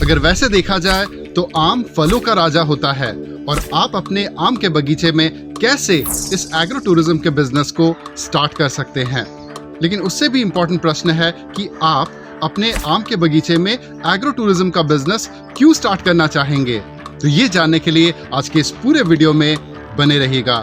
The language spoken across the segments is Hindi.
अगर वैसे देखा जाए तो आम फलों का राजा होता है और आप अपने आम के बगीचे में कैसे इस एग्रो टूरिज्म के बिजनेस को स्टार्ट कर सकते हैं। लेकिन उससे भी इम्पोर्टेंट प्रश्न है कि आप अपने आम के बगीचे में एग्रो टूरिज्म का बिजनेस क्यों स्टार्ट करना चाहेंगे। तो ये जानने के लिए आज के इस पूरे वीडियो में बने रहिएगा।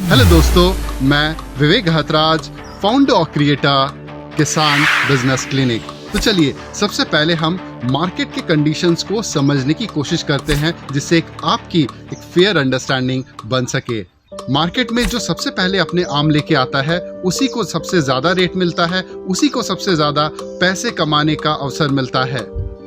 हेलो दोस्तों, मैं विवेक गहतराज, फाउंडर और क्रिएटर किसान बिजनेस क्लिनिक। तो चलिए सबसे पहले हम मार्केट के कंडीशंस को समझने की कोशिश करते हैं, जिससे आपकी एक फेयर अंडरस्टैंडिंग बन सके। मार्केट में जो सबसे पहले अपने आम लेके आता है उसी को सबसे ज्यादा रेट मिलता है, उसी को सबसे ज्यादा पैसे कमाने का अवसर मिलता है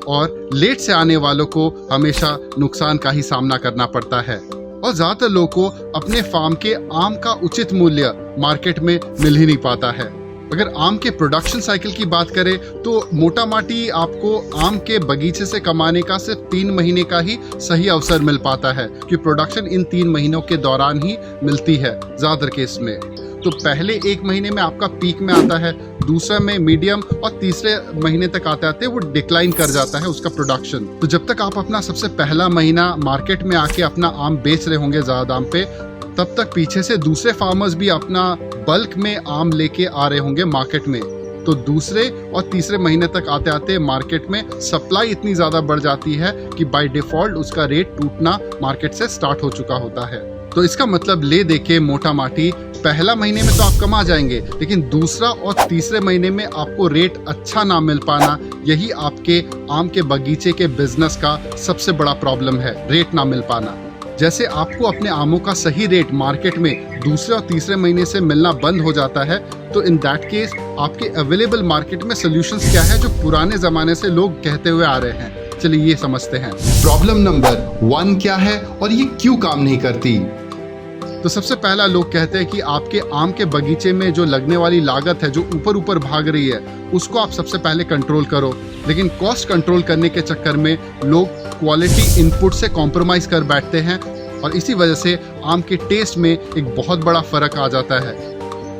और लेट से आने वालों को हमेशा नुकसान का ही सामना करना पड़ता है और ज्यादातर लोगों को अपने फार्म के आम का उचित मूल्य मार्केट में मिल ही नहीं पाता है। अगर आम के प्रोडक्शन साइकिल की बात करें तो मोटा माटी आपको आम के बगीचे से कमाने का सिर्फ 3 महीने का ही सही अवसर मिल पाता है, कि प्रोडक्शन इन 3 महीनों के दौरान ही मिलती है ज्यादातर केस में। तो पहले 1 महीने में आपका पीक में आता है, दूसरे में मीडियम और तीसरे महीने तक आते आते वो डिक्लाइन कर जाता है उसका प्रोडक्शन। तो जब तक आप अपना सबसे पहला महीना मार्केट में आके अपना आम बेच रहे होंगे ज्यादा दाम पे, तब तक पीछे से दूसरे फार्मर्स भी अपना बल्क में आम लेके आ रहे होंगे मार्केट में। तो दूसरे और तीसरे महीने तक आते आते मार्केट में सप्लाई इतनी ज्यादा बढ़ जाती है कि बाय डिफॉल्ट उसका रेट टूटना मार्केट से स्टार्ट हो चुका होता है। तो इसका मतलब ले देके मोटा माटी पहला महीने में तो आप कमा जाएंगे, लेकिन दूसरा और तीसरे महीने में आपको रेट अच्छा ना मिल पाना, यही आपके आम के बगीचे के बिजनेस का सबसे बड़ा प्रॉब्लम है, रेट ना मिल पाना। जैसे आपको अपने आमों का सही रेट मार्केट में दूसरे और तीसरे महीने से मिलना बंद हो जाता है, तो इन दैट केस आपके अवेलेबल मार्केट में सोल्यूशंस क्या है जो पुराने जमाने से लोग कहते हुए आ रहे हैं। चलिए ये समझते हैं। प्रॉब्लम नंबर 1 क्या है और ये क्यों काम नहीं करती। तो सबसे पहला लोग कहते हैं कि आपके आम के बगीचे में जो लगने वाली लागत है जो ऊपर ऊपर भाग रही है उसको आप सबसे पहले कंट्रोल करो। लेकिन कॉस्ट कंट्रोल करने के चक्कर में लोग क्वालिटी इनपुट से कॉम्प्रोमाइज कर बैठते हैं और इसी वजह से आम के टेस्ट में एक बहुत बड़ा फर्क आ जाता है।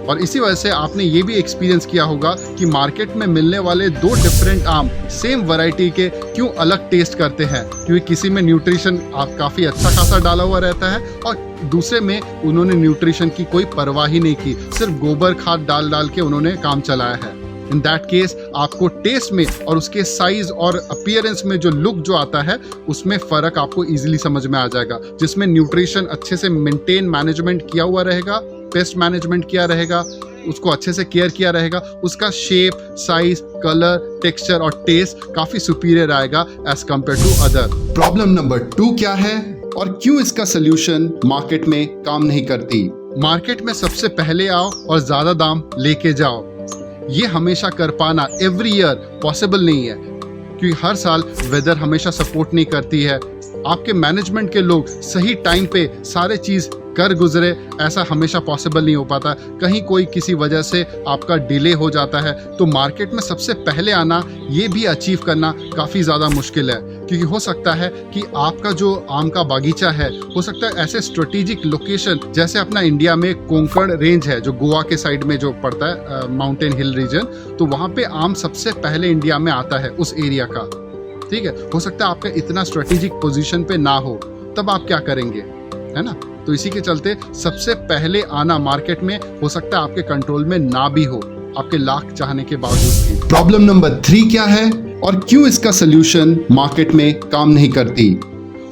और इसी वजह से आपने ये भी एक्सपीरियंस किया होगा कि मार्केट में मिलने वाले 2 डिफरेंट आम सेम वैरायटी के क्यों अलग टेस्ट करते हैं, क्योंकि किसी में न्यूट्रिशन आप काफ़ी अच्छा खासा डाला हुआ रहता है और दूसरे में उन्होंने न्यूट्रिशन की कोई परवाह ही नहीं की, सिर्फ गोबर खाद डाल के उन्होंने काम चलाया है। इन दैट केस आपको टेस्ट में और उसके साइज और अपीयरेंस में जो लुक जो आता है उसमें फर्क आपको इजीली समझ में आ जाएगा, जिसमें न्यूट्रिशन अच्छे से मेंटेन मैनेजमेंट किया हुआ रहेगा, पेस्ट मैनेजमेंट किया रहेगा, उसको अच्छे से केयर किया रहेगा, उसका शेप, साइज, कलर, टेक्सचर और टेस्ट काफी सुपीरियर आएगा as compare to other. Problem number 2 क्या है और क्यों इसका सोल्यूशन मार्केट में काम नहीं करती। मार्केट में सबसे पहले आओ और ज्यादा दाम लेके जाओ, ये हमेशा कर पाना एवरी ईयर पॉसिबल नहीं है, क्योंकि हर साल वेदर हमेशा सपोर्ट नहीं करती है। आपके मैनेजमेंट के लोग सही टाइम पे सारे चीज कर गुजरे, ऐसा हमेशा पॉसिबल नहीं हो पाता। कहीं कोई किसी वजह से आपका डिले हो जाता है, तो मार्केट में सबसे पहले आना ये भी अचीव करना काफ़ी ज़्यादा मुश्किल है, क्योंकि हो सकता है कि आपका जो आम का बागीचा है हो सकता है ऐसे स्ट्रेटेजिक लोकेशन, जैसे अपना इंडिया में कोंकण रेंज है जो गोवा के साइड में जो पड़ता है, माउंटेन हिल रीजन, तो वहाँ पे आम सबसे पहले इंडिया में आता है उस एरिया का। ठीक है, हो सकता है आपका इतना स्ट्रेटेजिक पोजीशन पे ना हो, तब आप क्या करेंगे, है ना। तो इसी के चलते सबसे पहले आना मार्केट में हो सकता है आपके कंट्रोल में ना भी हो, आपके लाख चाहने के बावजूद भी। प्रॉब्लम नंबर 3 क्या है और क्यों इसका सोल्यूशन मार्केट में काम नहीं करती।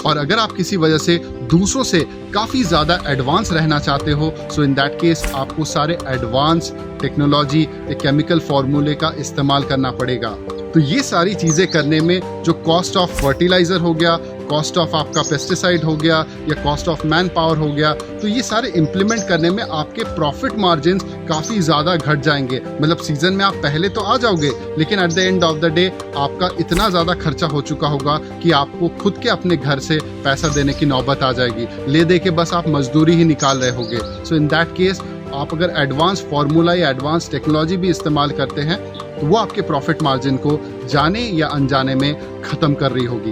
और अगर आप किसी वजह से दूसरों से काफी ज्यादा एडवांस रहना चाहते हो, सो इन दैट केस आपको सारे एडवांस टेक्नोलॉजी या केमिकल फॉर्मूले का इस्तेमाल करना पड़ेगा। तो ये सारी चीजें करने में जो कॉस्ट ऑफ फर्टिलाइजर हो गया, कॉस्ट ऑफ आपका पेस्टिसाइड हो गया या कॉस्ट ऑफ मैन पावर हो गया, तो ये सारे इम्प्लीमेंट करने में आपके प्रॉफिट मार्जिन काफ़ी ज़्यादा घट जाएंगे। मतलब सीजन में आप पहले तो आ जाओगे, लेकिन at the end of the day आपका इतना ज़्यादा खर्चा हो चुका होगा कि आपको खुद के अपने घर से पैसा देने की नौबत आ जाएगी, ले दे के बस आप मजदूरी ही निकाल रहे होगे। सो इन दैट केस आप अगर एडवांस फार्मूला या एडवांस टेक्नोलॉजी भी इस्तेमाल करते हैं तो वो आपके प्रॉफिट मार्जिन को जाने या अनजाने में ख़त्म कर रही होगी।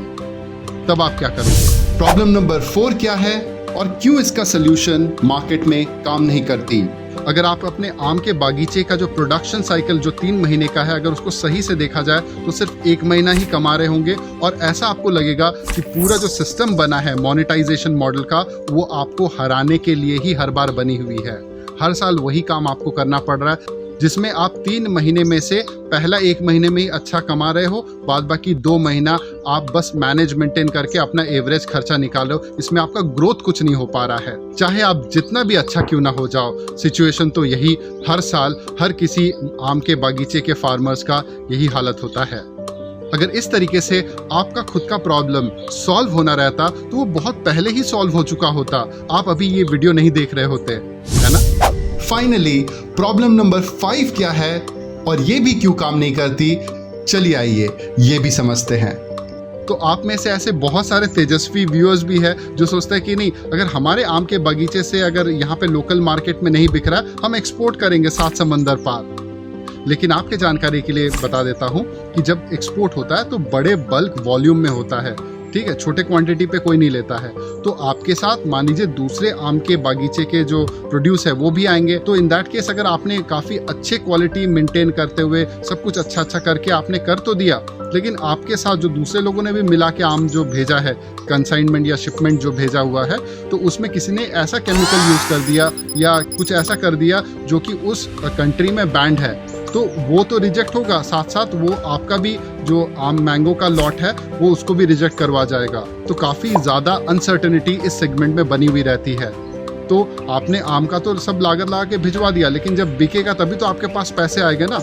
तब आप क्या करोगे। प्रॉब्लम नंबर 4 क्या है और क्यों इसका सोल्यूशन मार्केट में काम नहीं करती। अगर आप अपने आम के बागीचे का जो प्रोडक्शन साइकिल जो 3 महीने का है, अगर उसको सही से देखा जाए तो सिर्फ 1 महीना ही कमा रहे होंगे और ऐसा आपको लगेगा कि पूरा जो सिस्टम बना है मोनेटाइजेशन मॉडल का, वो आपको हराने के लिए ही हर बार बनी हुई है। हर साल वही काम आपको करना पड़ रहा है, जिसमें आप 3 महीने में से पहला 1 महीने में ही अच्छा कमा रहे हो, बाद बाकी 2 महीना आप बस मैनेज मेंटेन करके अपना एवरेज खर्चा निकाल रहे हो। इसमें आपका ग्रोथ कुछ नहीं हो पा रहा है। चाहे आप जितना भी अच्छा क्यों ना हो जाओ, सिचुएशन तो यही हर साल हर किसी आम के बागीचे के फार्मर्स का यही हालत होता है। अगर इस तरीके से आपका खुद का प्रॉब्लम सॉल्व होना रहता तो वो बहुत पहले ही सॉल्व हो चुका होता। आप अभी ये वीडियो नहीं देख रहे होते, है ना? फाइनली प्रॉब्लम नंबर 5 क्या है और ये भी क्यों काम नहीं करती, चलिए आइए ये भी समझते हैं। तो आप में से ऐसे बहुत सारे तेजस्वी व्यूअर्स भी है जो सोचते हैं कि नहीं, अगर हमारे आम के बगीचे से अगर यहाँ पे लोकल मार्केट में नहीं बिक रहा, हम एक्सपोर्ट करेंगे 7 समंदर पार। लेकिन आपके जानकारी के लिए बता देता हूँ कि जब एक्सपोर्ट होता है तो बड़े बल्क वॉल्यूम में होता है, ठीक है, छोटे क्वांटिटी पे कोई नहीं लेता है। तो आपके साथ मान लीजिए दूसरे आम के बागीचे के जो प्रोड्यूस है वो भी आएंगे। तो इन दैट केस अगर आपने काफ़ी अच्छे क्वालिटी मेंटेन करते हुए सब कुछ अच्छा अच्छा करके आपने कर तो दिया, लेकिन आपके साथ जो दूसरे लोगों ने भी मिला के आम जो भेजा है, कंसाइनमेंट या शिपमेंट जो भेजा हुआ है, तो उसमें किसी ने ऐसा केमिकल यूज़ कर दिया या कुछ ऐसा कर दिया जो कि उस कंट्री में बैंड है, तो वो तो रिजेक्ट होगा, साथ साथ वो आपका भी जो आम मैंगो का लॉट है वो उसको भी रिजेक्ट करवा जाएगा। तो काफ़ी ज़्यादा अनसर्टेनिटी इस सेगमेंट में बनी हुई रहती है। तो आपने आम का तो सब लागत लगा के भिजवा दिया, लेकिन जब बिकेगा तभी तो आपके पास पैसे आएंगे ना।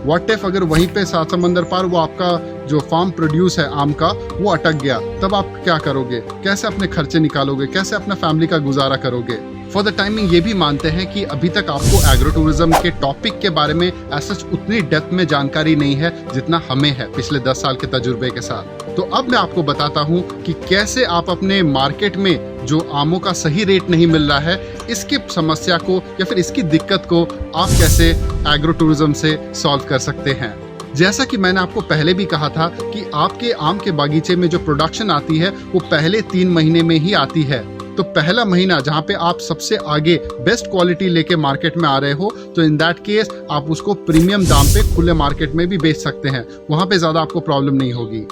व्हाट इफ अगर वहीं पे 7 समंदर पार वो आपका जो फार्म प्रोड्यूस है आम का वो अटक गया, तब आप क्या करोगे? कैसे अपने खर्चे निकालोगे? कैसे अपना फैमिली का गुजारा करोगे? फॉर द टाइमिंग ये भी मानते हैं कि अभी तक आपको एग्रो टूरिज्म के टॉपिक के बारे में ऐसा उतनी डेप्थ में जानकारी नहीं है जितना हमें है पिछले 10 साल के तजुर्बे के साथ। तो अब मैं आपको बताता हूँ कि कैसे आप अपने मार्केट में जो आमों का सही रेट नहीं मिल रहा है, इसकी समस्या को या फिर इसकी दिक्कत को आप कैसे एग्रो टूरिज्म से सॉल्व कर सकते हैं। जैसा कि मैंने आपको पहले भी कहा था कि आपके आम के बागीचे में जो प्रोडक्शन आती है वो पहले 3 महीने में ही आती है। तो पहला महीना जहाँ पे आप सबसे आगे बेस्ट क्वालिटी लेके मार्केट में आ रहे हो, तो इन दैट केस आप उसको प्रीमियम दाम पे खुले मार्केट में भी बेच सकते हैं, वहाँ पे ज़्यादा आपको प्रॉब्लम नहीं होगी।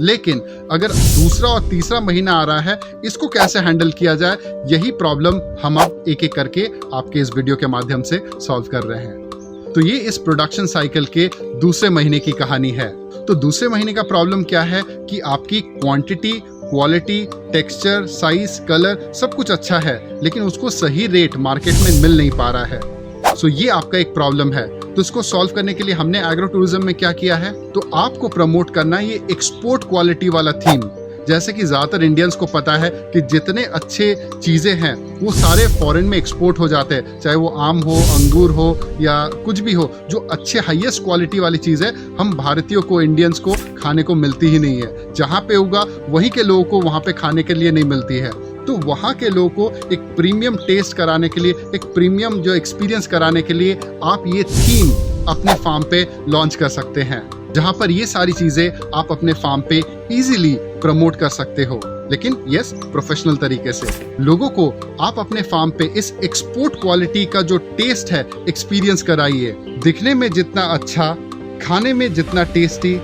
लेकिन अगर दूसरा और तीसरा महीना आ रहा है, इसको कैसे हैंडल किया जाए, यही प्रॉब्लम हम अब एक एक करके आपके इस वीडियो के माध्यम से सॉल्व कर रहे हैं। तो ये इस प्रोडक्शन साइकिल के दूसरे महीने की कहानी है। तो दूसरे महीने का प्रॉब्लम क्या है कि आपकी quantity, quality, texture, size, colour सब कुछ अच्छा है, लेकिन उसको सही रेट मार्केट में मिल नहीं पा रहा है। सो ये आपका एक प्रॉब्लम है। तो इसको सॉल्व करने के लिए हमने एग्रो टूरिज्म में क्या किया है, तो आपको प्रमोट करना है ये एक्सपोर्ट क्वालिटी वाला थीम। जैसे कि ज़्यादातर इंडियंस को पता है कि जितने अच्छे चीज़ें हैं वो सारे फॉरेन में एक्सपोर्ट हो जाते हैं, चाहे वो आम हो, अंगूर हो या कुछ भी हो। जो अच्छे हाईएस्ट क्वालिटी वाली चीज़ है हम भारतीयों को, इंडियंस को खाने को मिलती ही नहीं है। जहाँ पे होगा वहीं के लोगों को वहाँ पे खाने के लिए नहीं मिलती है। तो वहाँ के लोगों को एक प्रीमियम टेस्ट कराने के लिए, एक प्रीमियम जो एक्सपीरियंस कराने के लिए आप ये थीम अपने फार्म पे लॉन्च कर सकते हैं, जहाँ पर ये सारी चीज़ें आप अपने फार्म पे इजीली प्रमोट कर सकते हो, लेकिन यस प्रोफेशनल तरीके से। लोगों को आप अपने फार्म पे इस एक्सपोर्ट क्वालिटी का जो टेस्ट है एक्सपीरियंस कराइए। दिखने में जितना अच्छा, खाने में जितना टेस्टी,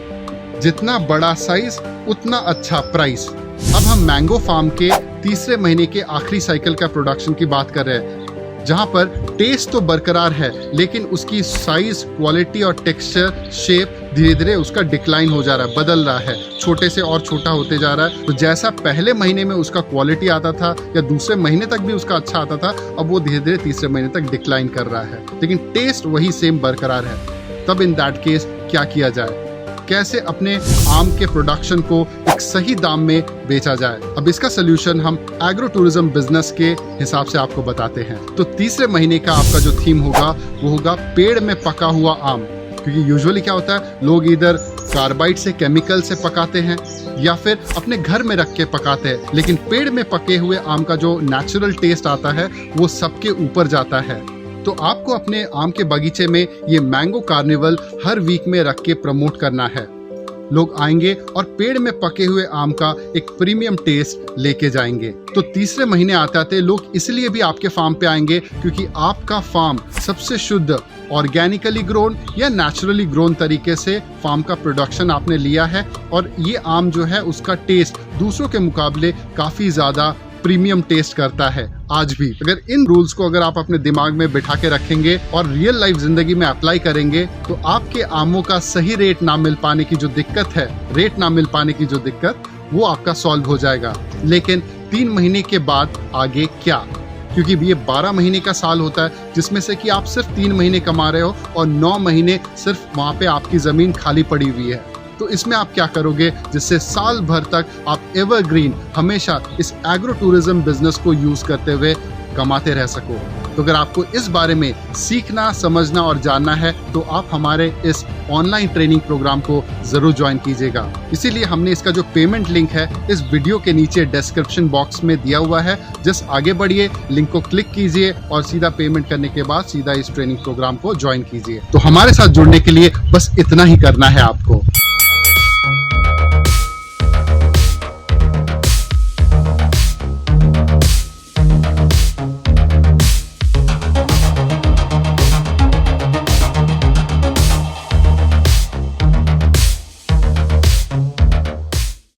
जितना बड़ा साइज उतना अच्छा प्राइस। अब हम मैंगो फार्म के तीसरे महीने के आखिरी साइकिल का प्रोडक्शन की बात कर रहे हैं, जहाँ पर टेस्ट तो बरकरार है, लेकिन उसकी साइज, क्वालिटी और टेक्सचर, शेप धीरे धीरे उसका डिक्लाइन हो जा रहा है, बदल रहा है, छोटे से और छोटा होते जा रहा है। तो जैसा पहले महीने में उसका क्वालिटी आता था या दूसरे महीने तक भी उसका अच्छा आता था, अब वो धीरे धीरे तीसरे महीने तक डिक्लाइन कर रहा है, लेकिन टेस्ट वही सेम बरकरार है। तब इन दैट केस क्या किया जाए, कैसे अपने आम के प्रोडक्शन को एक सही दाम में बेचा जाए? अब इसका सोल्यूशन हम एग्रो टूरिज्म बिजनेस के हिसाब से आपको बताते हैं। तो तीसरे महीने का आपका जो थीम होगा वो होगा पेड़ में पका हुआ आम। क्योंकि यूजुअली क्या होता है, लोग इधर कार्बाइड से, केमिकल से पकाते हैं या फिर अपने घर में रख के पकाते हैं, लेकिन पेड़ में पके हुए आम का जो नेचुरल टेस्ट आता है वो सबके ऊपर जाता है। तो आपको अपने आम के बगीचे में ये मैंगो कार्निवल हर वीक में रख के प्रमोट करना है। लोग आएंगे और पेड़ में पके हुए आम का एक प्रीमियम टेस्ट लेके जाएंगे। तो तीसरे महीने आते आते लोग इसलिए भी आपके फार्म पे आएंगे क्योंकि आपका फार्म सबसे शुद्ध, ऑर्गेनिकली ग्रोन या नेचुरली ग्रोन तरीके से फार्म का प्रोडक्शन आपने लिया है और ये आम जो है उसका टेस्ट दूसरों के मुकाबले काफी ज्यादा प्रीमियम टेस्ट करता है। आज भी अगर इन रूल्स को अगर आप अपने दिमाग में बिठा के रखेंगे और रियल लाइफ जिंदगी में अप्लाई करेंगे तो आपके आमों का सही रेट ना मिल पाने की जो दिक्कत है, रेट ना मिल पाने की जो दिक्कत, वो आपका सॉल्व हो जाएगा। लेकिन 3 महीने के बाद आगे क्या? क्योंकि ये 12 महीने का साल होता है जिसमें से कि आप सिर्फ 3 महीने कमा रहे हो और 9 महीने सिर्फ वहां पे आपकी जमीन खाली पड़ी हुई है। तो इसमें आप क्या करोगे जिससे साल भर तक आप एवरग्रीन हमेशा इस एग्रो टूरिज्म बिजनेस को यूज करते हुए कमाते रह सको? तो अगर आपको इस बारे में सीखना, समझना और जानना है तो आप हमारे इस ऑनलाइन ट्रेनिंग प्रोग्राम को जरूर ज्वाइन कीजिएगा। इसीलिए हमने इसका जो पेमेंट लिंक है इस वीडियो के नीचे डिस्क्रिप्शन बॉक्स में दिया हुआ है। जस्ट आगे बढ़िए, लिंक को क्लिक कीजिए और सीधा पेमेंट करने के बाद सीधा इस ट्रेनिंग प्रोग्राम को ज्वाइन कीजिए। तो हमारे साथ जुड़ने के लिए बस इतना ही करना है आपको।